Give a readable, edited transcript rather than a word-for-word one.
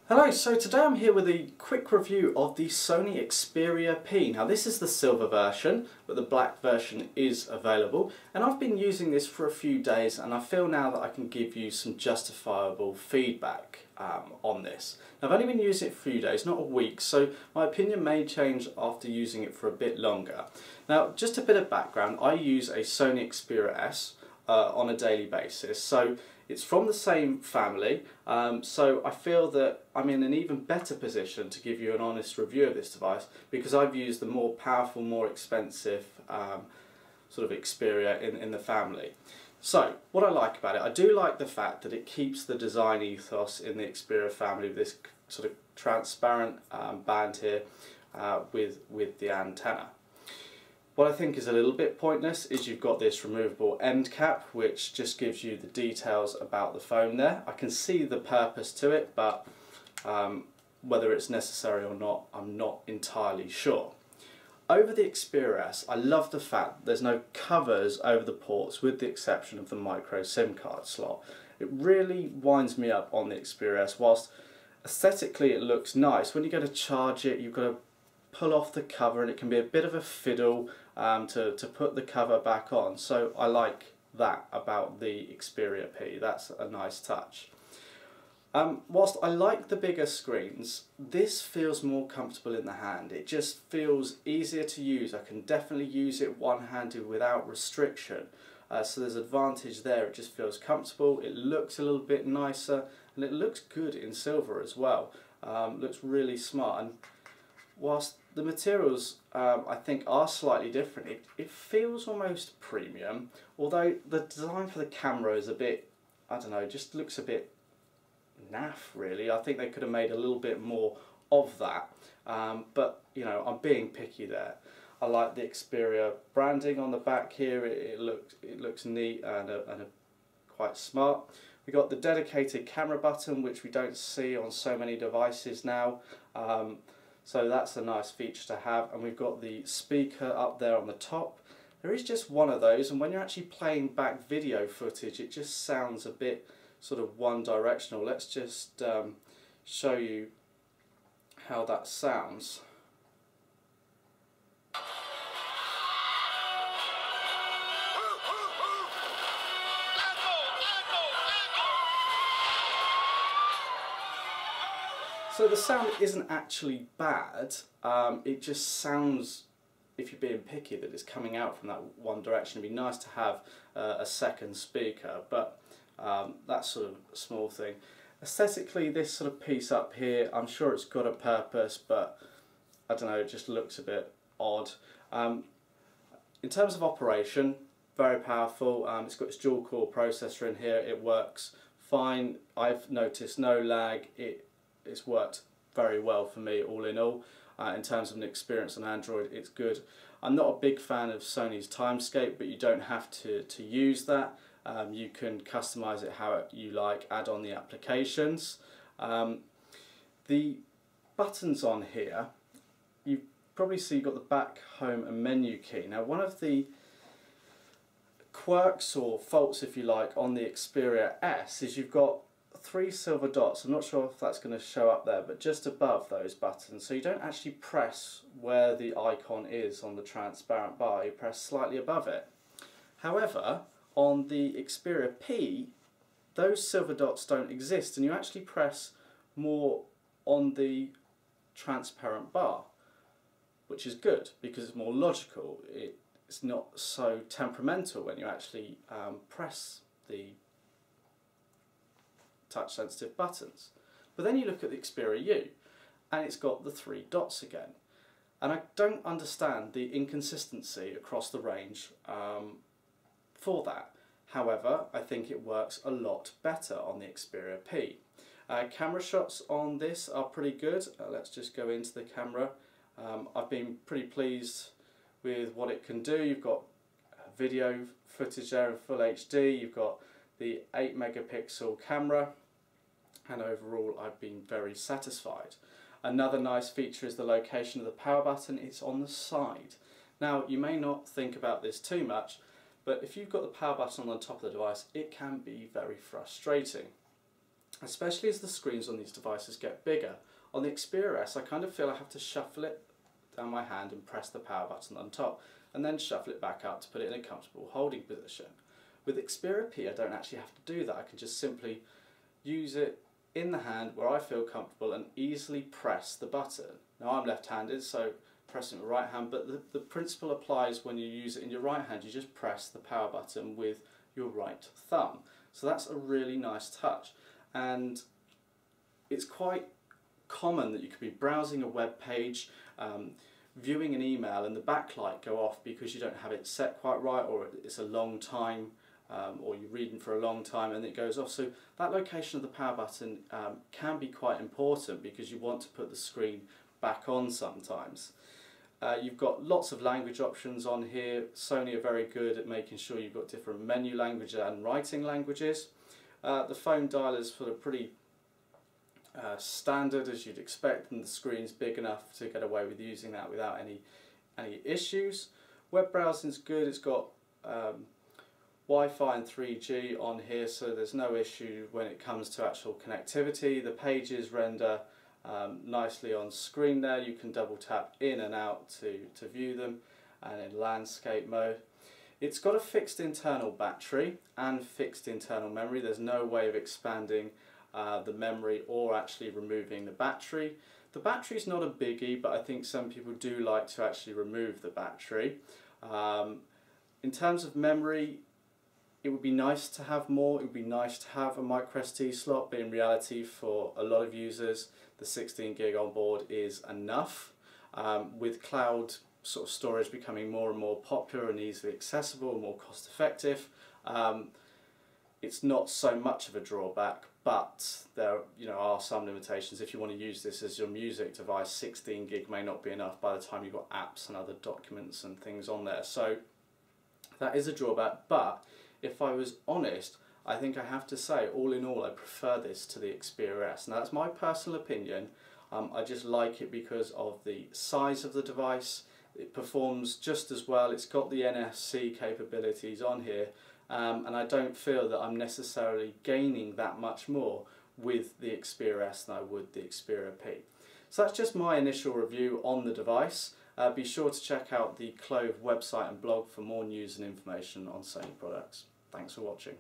Hello, so today I'm here with a quick review of the Sony Xperia P. Now this is the silver version, but the black version is available, and I've been using this for a few days and I feel now that I can give you some justifiable feedback on this. Now, I've only been using it for a few days, not a week, so my opinion may change after using it for a bit longer. Now, just a bit of background, I use a Sony Xperia S on a daily basis, so it's from the same family, so I feel that I'm in an even better position to give you an honest review of this device because I've used the more powerful, more expensive sort of Xperia in the family. So, what I like about it, I do like the fact that it keeps the design ethos in the Xperia family with this sort of transparent band here with the antenna. What I think is a little bit pointless is you've got this removable end cap which just gives you the details about the phone there. I can see the purpose to it, but whether it's necessary or not, I'm not entirely sure. Over the Xperia S, I love the fact that there's no covers over the ports with the exception of the micro SIM card slot. It really winds me up on the Xperia S. Whilst aesthetically it looks nice, when you go to charge it, you've got to pull off the cover and it can be a bit of a fiddle to put the cover back on, so I like that about the Xperia P. That's a nice touch. Whilst I like the bigger screens, this feels more comfortable in the hand. It just feels easier to use. I can definitely use it one-handed without restriction, so there's advantage there. It just feels comfortable, it looks a little bit nicer, and it looks good in silver as well. Looks really smart. And whilst the materials I think are slightly different, it feels almost premium, although the design for the camera is a bit, I don't know, just looks a bit naff really. I think they could have made a little bit more of that, but you know, I'm being picky there. I like the Xperia branding on the back here, it looks neat and quite smart. We got the dedicated camera button which we don't see on so many devices now. So that's a nice feature to have, and we've got the speaker up there on the top. There is just one of those, and when you're actually playing back video footage it just sounds a bit sort of one-directional. Let's just show you how that sounds. So the sound isn't actually bad, it just sounds, if you're being picky, that it's coming out from that one direction. It'd be nice to have a second speaker, but that's sort of a small thing. Aesthetically, this sort of piece up here, I'm sure it's got a purpose, but I don't know, it just looks a bit odd. In terms of operation, very powerful. It's got its dual core processor in here, it works fine. I've noticed no lag. It's worked very well for me all in all. In terms of an experience on Android, it's good. I'm not a big fan of Sony's timescape, but you don't have to use that. You can customize it how you like, add on the applications. The buttons on here, you probably see you've got the back, home and menu key. Now, one of the quirks or faults, if you like, on the Xperia S is you've got three silver dots. I'm not sure if that's going to show up there, but just above those buttons, so you don't actually press where the icon is on the transparent bar, you press slightly above it. However, on the Xperia P, those silver dots don't exist and you actually press more on the transparent bar, which is good because it's more logical. It's not so temperamental when you actually press the touch sensitive buttons. But then you look at the Xperia U and it's got the three dots again, and I don't understand the inconsistency across the range for that. However, I think it works a lot better on the Xperia P. Camera shots on this are pretty good. Let's just go into the camera. I've been pretty pleased with what it can do. You've got video footage there in full HD, you've got the 8 megapixel camera, and overall I've been very satisfied. Another nice feature is the location of the power button. It's on the side. Now, you may not think about this too much, but if you've got the power button on the top of the device, it can be very frustrating. especially as the screens on these devices get bigger. On the Xperia S, I kind of feel I have to shuffle it down my hand and press the power button on top, and then shuffle it back up to put it in a comfortable holding position. With Xperia P, I don't actually have to do that. I can just simply use it in the hand where I feel comfortable and easily press the button. Now I'm left-handed, so pressing with the right hand, but the principle applies when you use it in your right hand. You just press the power button with your right thumb. So that's a really nice touch, and it's quite common that you could be browsing a web page, viewing an email, and the backlight go off because you don't have it set quite right, or it's a long time, or you're reading for a long time and it goes off. So that location of the power button can be quite important because you want to put the screen back on sometimes. You've got lots of language options on here. Sony are very good at making sure you've got different menu languages and writing languages. The phone dial is sort of pretty standard, as you'd expect, and the screen's big enough to get away with using that without any issues. Web browsing's good. It's got Wi-Fi and 3G on here, so there's no issue when it comes to actual connectivity. The pages render nicely on screen there. You can double tap in and out to view them, and in landscape mode. It's got a fixed internal battery and fixed internal memory. There's no way of expanding the memory or actually removing the battery. The battery's not a biggie, but I think some people do like to actually remove the battery. In terms of memory, it would be nice to have more. It would be nice to have a microSD slot, but in reality for a lot of users the 16 gig on board is enough. With cloud sort of storage becoming more and more popular and easily accessible and more cost effective, it's not so much of a drawback, but there are some limitations. If you want to use this as your music device, 16 gig may not be enough by the time you've got apps and other documents and things on there. So that is a drawback, but if I was honest, I think I have to say, all in all, I prefer this to the Xperia S. Now that's my personal opinion. I just like it because of the size of the device. It performs just as well. It's got the NFC capabilities on here, and I don't feel that I'm necessarily gaining that much more with the Xperia S than I would the Xperia P. So that's just my initial review on the device. Be sure to check out the Clove website and blog for more news and information on Sony products. Thanks for watching.